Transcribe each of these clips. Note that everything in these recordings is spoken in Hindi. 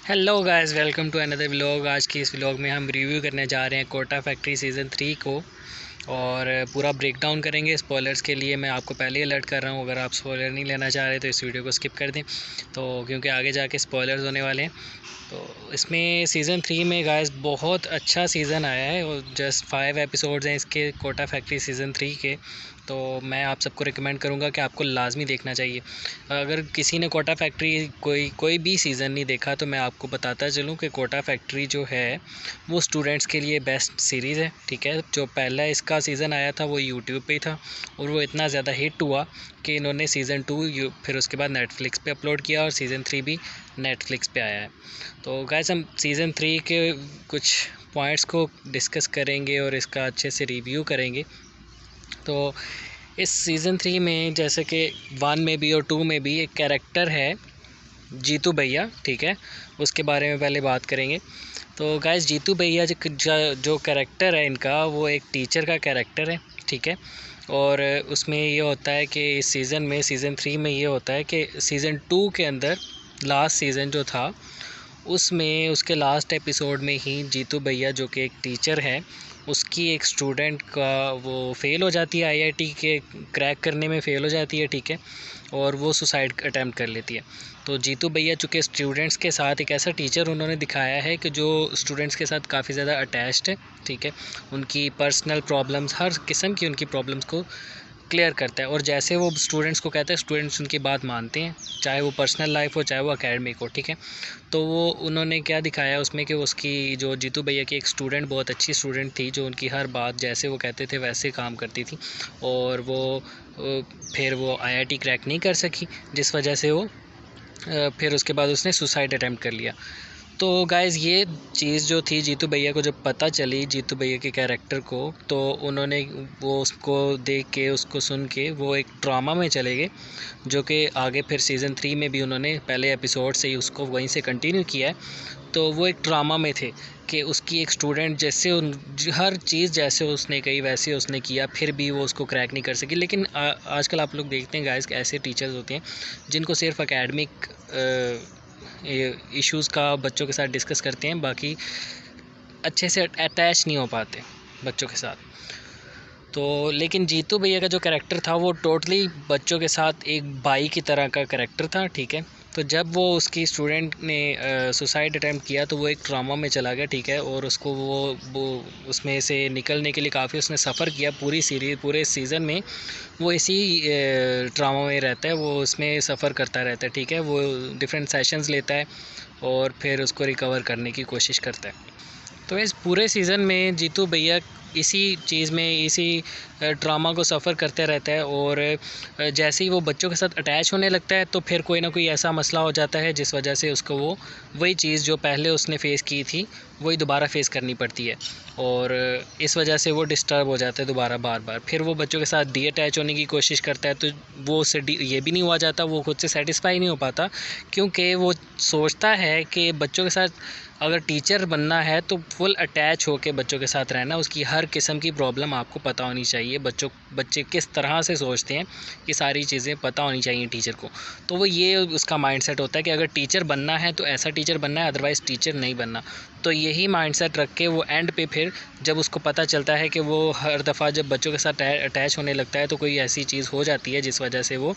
Hello guys, welcome to another vlog. आज की इस व्लॉग में हम रिव्यू करने जा रहे हैं कोटा फैक्ट्री सीज़न 3 को और पूरा ब्रेक डाउन करेंगे। स्पॉयलर्स के लिए मैं आपको पहले ही अलर्ट कर रहा हूँ, अगर आप स्पॉयलर नहीं लेना चाह रहे तो इस वीडियो को स्किप कर दें, तो क्योंकि आगे जाके स्पॉयलर्स होने वाले हैं। तो इसमें सीज़न 3 में गाइस बहुत अच्छा सीज़न आया है और जस्ट 5 एपिसोड्स हैं इसके कोटा फैक्ट्री सीज़न 3 के। तो मैं आप सबको रिकमेंड करूँगा कि आपको लाजमी देखना चाहिए। अगर किसी ने कोटा फैक्ट्री कोई भी सीज़न नहीं देखा तो मैं आपको बताता चलूँ कि कोटा फैक्ट्री जो है वो स्टूडेंट्स के लिए बेस्ट सीरीज़ है। ठीक है, जो पहला इसका सीज़न आया था वो यूट्यूब पे ही था और वो इतना ज़्यादा हिट हुआ कि इन्होंने सीज़न 2 फिर उसके बाद नेटफ्लिक्स पे अपलोड किया और सीज़न 3 भी नेटफ्लिक्स पे आया है। तो गाइस, हम सीज़न 3 के कुछ पॉइंट्स को डिस्कस करेंगे और इसका अच्छे से रिव्यू करेंगे। तो इस सीज़न 3 में जैसे कि 1 में भी और 2 में भी एक कैरेक्टर है जीतू भैया। ठीक है, उसके बारे में पहले बात करेंगे। तो गाइस, जीतू भैया जो कैरेक्टर है इनका, वो एक टीचर का कैरेक्टर है। ठीक है, और उसमें ये होता है कि इस सीज़न में सीज़न 3 में ये होता है कि सीज़न 2 के अंदर लास्ट सीज़न जो था उसमें उसके लास्ट एपिसोड में ही जीतू भैया जो कि एक टीचर है, उसकी एक स्टूडेंट का वो फ़ेल हो जाती है, आईआईटी के क्रैक करने में फ़ेल हो जाती है। ठीक है, और वो सुसाइड अटैम्प्ट कर लेती है। तो जीतू भैया चूँकि स्टूडेंट्स के साथ एक ऐसा टीचर उन्होंने दिखाया है कि जो स्टूडेंट्स के साथ काफ़ी ज़्यादा अटैच्ड है। ठीक है, उनकी पर्सनल प्रॉब्लम्स, हर किस्म की उनकी प्रॉब्लम्स को क्लियर करता है और जैसे वो स्टूडेंट्स को कहता है स्टूडेंट्स उनकी बात मानते हैं, चाहे वो पर्सनल लाइफ हो चाहे वो एकेडमिक हो। ठीक है, तो वो उन्होंने क्या दिखाया उसमें कि उसकी जो जीतू भैया की एक स्टूडेंट बहुत अच्छी स्टूडेंट थी, जो उनकी हर बात जैसे वो कहते थे वैसे काम करती थी और वो फिर वो आईआईटी क्रैक नहीं कर सकी, जिस वजह से वो फिर उसके बाद उसने सुसाइड अटैम्प्ट कर लिया। तो गाइज़, ये चीज़ जो थी जीतू भैया को जब पता चली जीतू भैया के कैरेक्टर को, तो उन्होंने वो उसको देख के उसको सुन के वो एक ड्रामा में चले गए, जो कि आगे फिर सीज़न 3 में भी उन्होंने पहले एपिसोड से ही उसको वहीं से कंटिन्यू किया है। तो वो एक ड्रामा में थे कि उसकी एक स्टूडेंट जैसे हर चीज़ जैसे उसने कही वैसे उसने किया, फिर भी वो उसको क्रैक नहीं कर सकी। लेकिन आजकल आप लोग देखते हैं गाइस, ऐसे टीचर्स होते हैं जिनको सिर्फ एकेडमिक इश्यूज़ का बच्चों के साथ डिस्कस करते हैं, बाकी अच्छे से अटैच नहीं हो पाते बच्चों के साथ। तो लेकिन जीतू भैया का जो कैरेक्टर था वो टोटली बच्चों के साथ एक भाई की तरह का कैरेक्टर था। ठीक है, तो जब वो उसकी स्टूडेंट ने सुसाइड अटैम्प्ट किया तो वो एक ट्रामा में चला गया। ठीक है, और उसको वो उसमें से निकलने के लिए काफ़ी उसने सफ़र किया। पूरे सीज़न में वो इसी ट्रामा में रहता है, वो उसमें सफ़र करता रहता है। ठीक है, वो डिफरेंट सेशंस लेता है और फिर उसको रिकवर करने की कोशिश करता है। तो इस पूरे सीज़न में जीतू भैया इसी चीज़ में इसी ड्रामा को सफ़र करते रहता है और जैसे ही वो बच्चों के साथ अटैच होने लगता है तो फिर कोई ना कोई ऐसा मसला हो जाता है जिस वजह से उसको वो वही चीज़ जो पहले उसने फ़ेस की थी वही दोबारा फ़ेस करनी पड़ती है और इस वजह से वो डिस्टर्ब हो जाता है दोबारा बार बार। फिर वो बच्चों के साथ डी अटैच होने की कोशिश करता है तो वो उससे ये भी नहीं हुआ जाता, वो खुद से सेटिस्फाई नहीं हो पाता, क्योंकि वो सोचता है कि बच्चों के साथ अगर टीचर बनना है तो फुल अटैच होकर बच्चों के साथ रहना, उसकी हर किस्म की प्रॉब्लम आपको पता होनी चाहिए, बच्चे किस तरह से सोचते हैं ये सारी चीज़ें पता होनी चाहिए टीचर को। तो वो ये उसका माइंडसेट होता है कि अगर टीचर बनना है तो ऐसा टीचर बनना है, अदरवाइज़ टीचर नहीं बनना। तो यही माइंडसेट रख के वो एंड पे फिर जब उसको पता चलता है कि वो हर दफ़ा जब बच्चों के साथ अटैच होने लगता है तो कोई ऐसी चीज़ हो जाती है जिस वजह से वो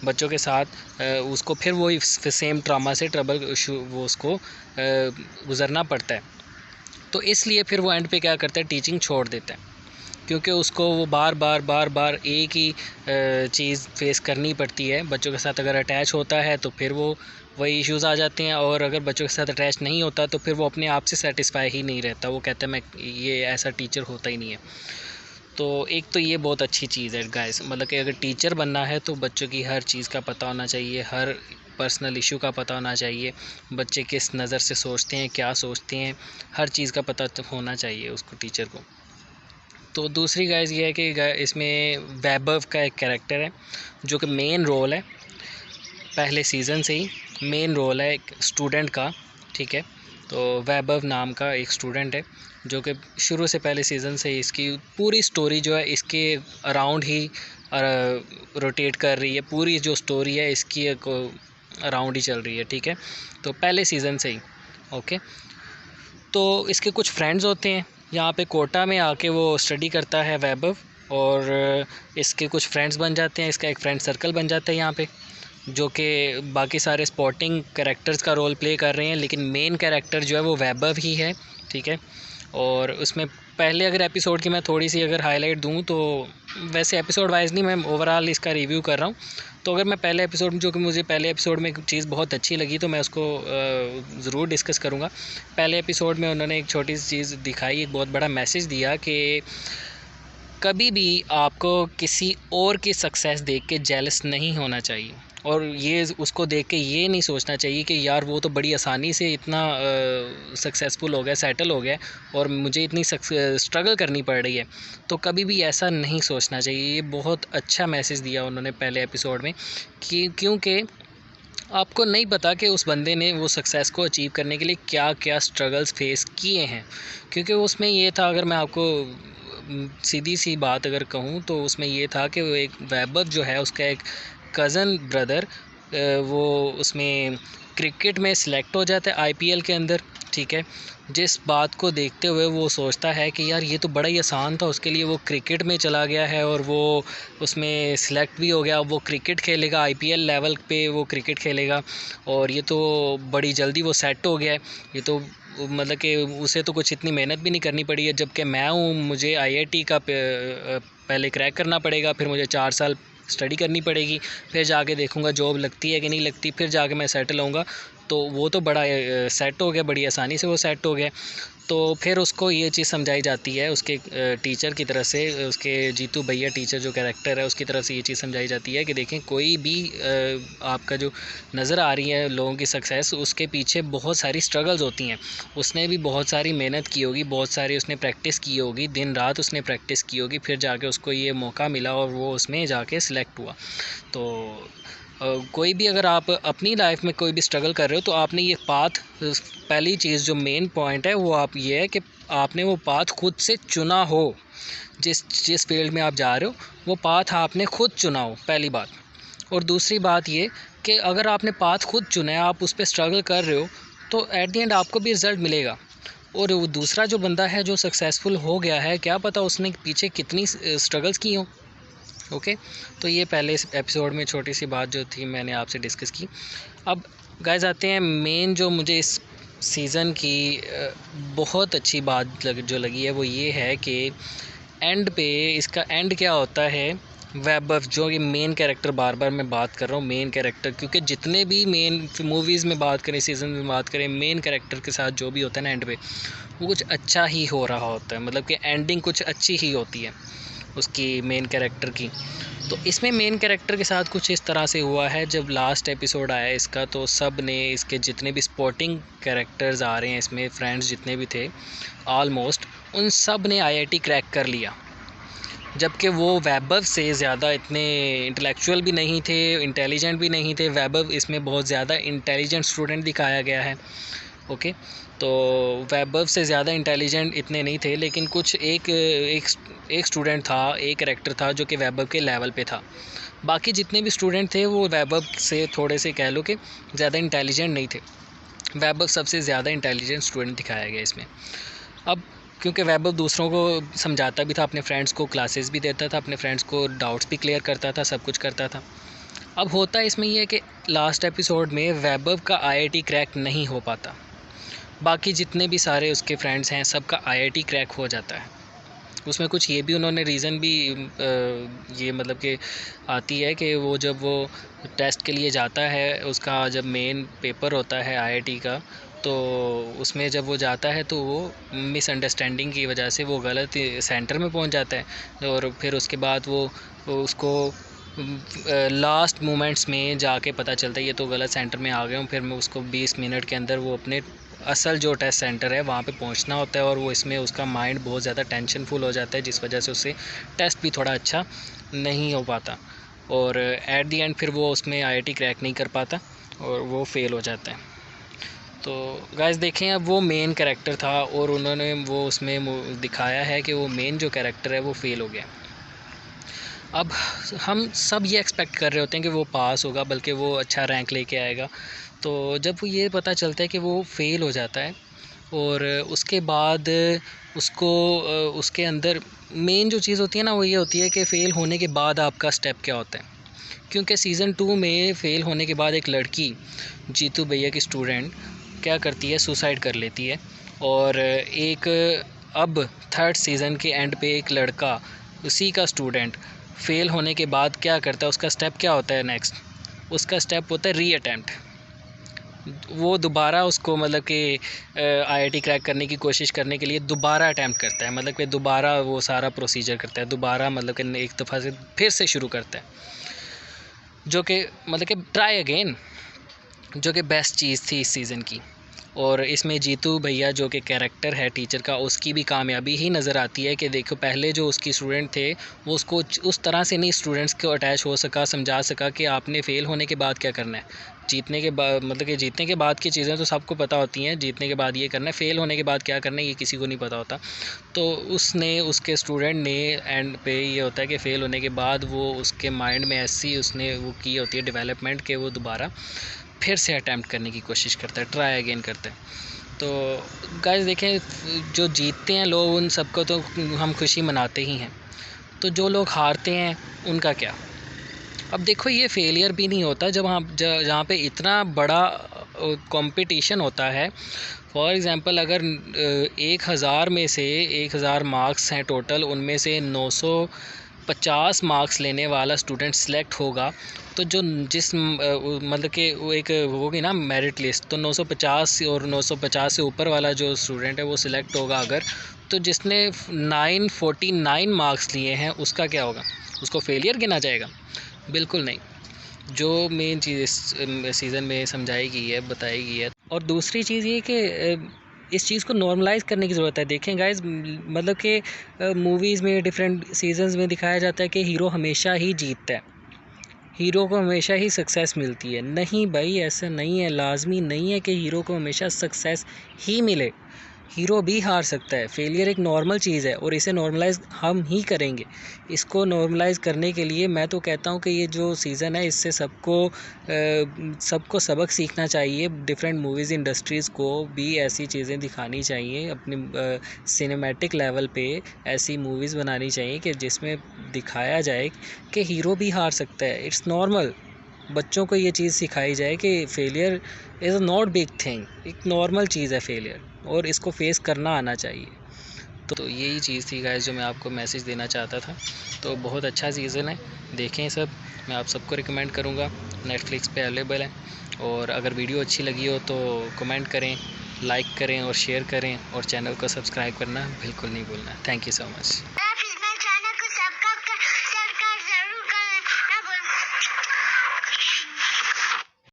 बच्चों के साथ उसको फिर वो सेम ट्रामा से वो उसको गुज़रना पड़ता है। तो इसलिए फिर वो एंड पे क्या करता है, टीचिंग छोड़ देता है, क्योंकि उसको वो बार बार एक ही चीज़ फेस करनी पड़ती है। बच्चों के साथ अगर अटैच होता है तो फिर वो वही इश्यूज़ आ जाते हैं और अगर बच्चों के साथ अटैच नहीं होता तो फिर वो अपने आप से सेटिस्फाई ही नहीं रहता, वो कहता है मैं ये ऐसा टीचर होता ही नहीं है। तो एक तो ये बहुत अच्छी चीज़ है गाइस, मतलब कि अगर टीचर बनना है तो बच्चों की हर चीज़ का पता होना चाहिए, हर पर्सनल इशू का पता होना चाहिए, बच्चे किस नज़र से सोचते हैं क्या सोचते हैं, हर चीज़ का पता होना चाहिए उसको टीचर को। तो दूसरी गाइस ये है कि इसमें वैभव का एक कैरेक्टर है जो कि मेन रोल है, पहले सीज़न से ही मेन रोल है एक स्टूडेंट का। ठीक है, तो वैभव नाम का एक स्टूडेंट है जो कि शुरू से पहले सीज़न से इसकी पूरी स्टोरी जो है इसके अराउंड ही रोटेट कर रही है, पूरी जो स्टोरी है इसकी अराउंड ही चल रही है। ठीक है, तो पहले सीज़न से ही ओके, तो इसके कुछ फ्रेंड्स होते हैं यहाँ पे कोटा में आके, वो स्टडी करता है वैभव, और इसके कुछ फ्रेंड्स बन जाते हैं, इसका एक फ्रेंड सर्कल बन जाता है यहाँ पे, जो कि बाकी सारे स्पोर्टिंग कैरेक्टर्स का रोल प्ले कर रहे हैं, लेकिन मेन कैरेक्टर जो है वो वैभव ही है, ठीक है। और उसमें पहले अगर एपिसोड की मैं थोड़ी सी अगर हाईलाइट दूं तो, वैसे एपिसोड वाइज नहीं, मैं ओवरऑल इसका रिव्यू कर रहा हूं। तो अगर मैं पहले एपिसोड में, जो कि मुझे पहले एपिसोड में एक चीज़ बहुत अच्छी लगी, तो मैं उसको ज़रूर डिस्कस करूंगा। पहले एपिसोड में उन्होंने एक छोटी सी चीज़ दिखाई, एक बहुत बड़ा मैसेज दिया कि कभी भी आपको किसी और की सक्सेस देख के जेलस नहीं होना चाहिए, और ये उसको देख के ये नहीं सोचना चाहिए कि यार वो तो बड़ी आसानी से इतना सक्सेसफुल हो गया, सेटल हो गया, और मुझे इतनी स्ट्रगल करनी पड़ रही है। तो कभी भी ऐसा नहीं सोचना चाहिए। ये बहुत अच्छा मैसेज दिया उन्होंने पहले एपिसोड में, कि क्योंकि आपको नहीं पता कि उस बंदे ने वो सक्सेस को अचीव करने के लिए क्या क्या स्ट्रगल्स फेस किए हैं। क्योंकि उसमें ये था, अगर मैं आपको सीधी सी बात अगर कहूँ, तो उसमें ये था कि वो एक वैभव जो है, उसका एक कज़न ब्रदर, वो उसमें क्रिकेट में सिलेक्ट हो जाता है आईपीएल के अंदर, ठीक है। जिस बात को देखते हुए वो सोचता है कि यार ये तो बड़ा ही आसान था उसके लिए, वो क्रिकेट में चला गया है और वो उसमें सिलेक्ट भी हो गया, वो क्रिकेट खेलेगा, आईपीएल लेवल पे वो क्रिकेट खेलेगा, और ये तो बड़ी जल्दी वो सेट हो गया है। ये तो मतलब कि उसे तो कुछ इतनी मेहनत भी नहीं करनी पड़ी है, जबकि मैं हूँ, मुझे आईआईटी का पहले क्रैक करना पड़ेगा, फिर मुझे 4 साल स्टडी करनी पड़ेगी, फिर जाके देखूँगा जॉब लगती है कि नहीं लगती, फिर जाके मैं सेटल होऊंगा। तो वो तो बड़ा सेट हो गया, बड़ी आसानी से वो सेट हो गया। तो फिर उसको ये चीज़ समझाई जाती है उसके टीचर की तरफ से, उसके जीतू भैया टीचर जो कैरेक्टर है उसकी तरफ से ये चीज़ समझाई जाती है कि देखें, कोई भी आपका जो नज़र आ रही है लोगों की सक्सेस, उसके पीछे बहुत सारी स्ट्रगल्स होती हैं। उसने भी बहुत सारी मेहनत की होगी, बहुत सारी उसने प्रैक्टिस की होगी, दिन रात उसने प्रैक्टिस की होगी, फिर जाके उसको ये मौका मिला और वो उसमें जाके सिलेक्ट हुआ। तो कोई भी, अगर आप अपनी लाइफ में कोई भी स्ट्रगल कर रहे हो, तो आपने ये पाथ, पहली चीज़ जो मेन पॉइंट है वो आप ये है कि आपने वो पाथ खुद से चुना हो। जिस जिस फील्ड में आप जा रहे हो, वो पाथ आपने खुद चुना हो, पहली बात। और दूसरी बात ये कि अगर आपने पाथ खुद चुना है, आप उस पर स्ट्रगल कर रहे हो, तो एट द एंड आपको भी रिज़ल्ट मिलेगा। और वो दूसरा जो बंदा है जो सक्सेसफुल हो गया है, क्या पता उसने पीछे कितनी स्ट्रगल्स की हो। ओके, तो ये पहले इस एपिसोड में छोटी सी बात जो थी मैंने आपसे डिस्कस की। अब गाइस आते हैं मेन, जो मुझे इस सीज़न की बहुत अच्छी बात जो लगी है, वो ये है कि एंड पे, इसका एंड क्या होता है, वैभव जो कि मेन कैरेक्टर, बार बार मैं बात कर रहा हूँ मेन कैरेक्टर, क्योंकि जितने भी मेन मूवीज़ में बात करें, सीज़न में बात करें, मेन कैरेक्टर के साथ जो भी होता है ना एंड पे, वो कुछ अच्छा ही हो रहा होता है, मतलब कि एंडिंग कुछ अच्छी ही होती है उसकी मेन कैरेक्टर की। तो इसमें मेन कैरेक्टर के साथ कुछ इस तरह से हुआ है, जब लास्ट एपिसोड आया इसका, तो सब ने, इसके जितने भी सपोर्टिंग कैरेक्टर्स आ रहे हैं इसमें, फ्रेंड्स जितने भी थे ऑलमोस्ट, उन सब ने आईआईटी क्रैक कर लिया। जबकि वो वैभव से ज़्यादा इतने इंटेलेक्चुअल भी नहीं थे, इंटेलिजेंट भी नहीं थे। वैभव इसमें बहुत ज़्यादा इंटेलिजेंट स्टूडेंट दिखाया गया है। ओके, तो वैभव से ज़्यादा इंटेलिजेंट इतने नहीं थे, लेकिन कुछ एक स्टूडेंट था, एक कैरेक्टर था जो कि वैभव के लेवल पे था। बाकी जितने भी स्टूडेंट थे वो वैभव से थोड़े से कह लो कि ज़्यादा इंटेलिजेंट नहीं थे। वैभव सबसे ज़्यादा इंटेलिजेंट स्टूडेंट दिखाया गया इसमें। अब क्योंकि वैभव दूसरों को समझाता भी था, अपने फ्रेंड्स को क्लासेस भी देता था, अपने फ्रेंड्स को डाउट्स भी क्लियर करता था, सब कुछ करता था। अब होता इसमें यह है कि लास्ट एपिसोड में वैभव का आईआईटी क्रैक नहीं हो पाता। बाकी जितने भी सारे उसके फ्रेंड्स हैं, सबका आईआईटी क्रैक हो जाता है। उसमें कुछ ये भी उन्होंने रीज़न भी ये मतलब कि आती है कि वो जब वो टेस्ट के लिए जाता है, उसका जब मेन पेपर होता है आईआईटी का, तो उसमें जब वो जाता है तो वो मिसअंडरस्टैंडिंग की वजह से वो गलत सेंटर में पहुंच जाता है, और फिर उसके बाद वो उसको लास्ट मोमेंट्स में जाके पता चलता है ये तो गलत सेंटर में आ गए हूँ। फिर मैं उसको 20 मिनट के अंदर वो अपने असल जो टेस्ट सेंटर है वहाँ पे पहुँचना होता है, और वो इसमें उसका माइंड बहुत ज़्यादा टेंशनफुल हो जाता है, जिस वजह से उसे टेस्ट भी थोड़ा अच्छा नहीं हो पाता, और एट दी एंड फिर वो उसमें आईआईटी क्रैक नहीं कर पाता और वो फेल हो जाता है। तो गाइस देखें, अब वो मेन कैरेक्टर था और उन्होंने वो उसमें दिखाया है कि वो मेन जो कैरेक्टर है वो फेल हो गया। अब हम सब ये एक्सपेक्ट कर रहे होते हैं कि वो पास होगा, बल्कि वो अच्छा रैंक लेके आएगा, तो जब वो ये पता चलता है कि वो फ़ेल हो जाता है और उसके बाद उसको उसके अंदर मेन जो चीज़ होती है ना वो ये होती है कि फ़ेल होने के बाद आपका स्टेप क्या होता है। क्योंकि सीज़न 2 में फ़ेल होने के बाद एक लड़की जीतू भैया की स्टूडेंट क्या करती है, सुसाइड कर लेती है। और एक अब थर्ड सीज़न के एंड पे एक लड़का उसी का स्टूडेंट फ़ेल होने के बाद क्या करता है, उसका स्टेप क्या होता है नेक्स्ट, उसका स्टेप होता है री अटैम्प्ट। वो दोबारा उसको मतलब कि आईआईटी क्रैक करने की कोशिश करने के लिए दोबारा अटैम्प्ट करता है, मतलब कि दोबारा वो सारा प्रोसीजर करता है, दोबारा मतलब कि एक दफ़ा से फिर से शुरू करता है, जो कि मतलब कि ट्राई अगेन, जो कि बेस्ट चीज़ थी इस सीज़न की। और इसमें जीतू भैया जो कि कैरेक्टर है टीचर का, उसकी भी कामयाबी ही नज़र आती है कि देखो पहले जो उसकी स्टूडेंट थे वो उसको उस तरह से नहीं स्टूडेंट्स को अटैच हो सका, समझा सका कि आपने फ़ेल होने के बाद क्या करना है। जीतने के बाद मतलब कि जीतने के बाद की चीज़ें तो सबको पता होती हैं, जीतने के बाद ये करना है, फ़ेल होने के बाद क्या करना है ये किसी को नहीं पता होता। तो उसने उसके स्टूडेंट ने एंड पे ये होता है कि फ़ेल होने के बाद वो उसके माइंड में ऐसी उसने वो की होती है डेवलपमेंट कि वो दोबारा फिर से अटैम्प्ट करने की कोशिश करता है, ट्राई अगेन करता है। तो गाइस देखें, जो जीतते हैं लोग उन सबको तो हम खुशी मनाते ही हैं, तो जो लोग हारते हैं उनका क्या। अब देखो ये फेलियर भी नहीं होता जब जहाँ पे इतना बड़ा कंपटीशन होता है। फॉर एग्ज़ाम्पल अगर 1000 में से 1000 मार्क्स हैं टोटल, उनमें से 950 मार्क्स लेने वाला स्टूडेंट सिलेक्ट होगा, तो जो जिस मतलब कि वो एक होगी ना मेरिट लिस्ट, तो 950 और 950 से ऊपर वाला जो स्टूडेंट है वो सिलेक्ट होगा अगर, तो जिसने 949 मार्क्स लिए हैं उसका क्या होगा, उसको फेलियर गिना जाएगा? बिल्कुल नहीं। जो मेन चीज़ इस सीज़न में समझाई गई है, बताई गई है। और दूसरी चीज़ ये कि इस चीज़ को नॉर्मलाइज़ करने की ज़रूरत है। देखें गाइस, मतलब कि मूवीज़ में डिफरेंट सीजन्स में दिखाया जाता है कि हीरो हमेशा ही जीतता है, हीरो को हमेशा ही सक्सेस मिलती है। नहीं भाई, ऐसा नहीं है, लाजमी नहीं है कि हीरो को हमेशा सक्सेस ही मिले, हीरो भी हार सकता है। फेलियर एक नॉर्मल चीज़ है और इसे नॉर्मलाइज़ हम ही करेंगे। इसको नॉर्मलाइज़ करने के लिए मैं तो कहता हूँ कि ये जो सीज़न है इससे सबको सबक सीखना चाहिए। डिफरेंट मूवीज़ इंडस्ट्रीज़ को भी ऐसी चीज़ें दिखानी चाहिए, अपनी सिनेमैटिक लेवल पे ऐसी मूवीज़ बनानी चाहिए कि जिसमें दिखाया जाए कि हीरो भी हार सकता है। It's normal. बच्चों को ये चीज़ सिखाई जाए कि failure is not big thing, एक नॉर्मल चीज़ है फेलियर, और इसको फेस करना आना चाहिए। तो यही चीज़ थी गाइस जो मैं आपको मैसेज देना चाहता था। तो बहुत अच्छा सीज़न है, देखें सब, मैं आप सबको रिकमेंड करूँगा। नेटफ्लिक्स पे अवेलेबल है। और अगर वीडियो अच्छी लगी हो तो कमेंट करें, लाइक करें और शेयर करें, और चैनल को सब्सक्राइब करना बिल्कुल नहीं भूलना। Thank you so much.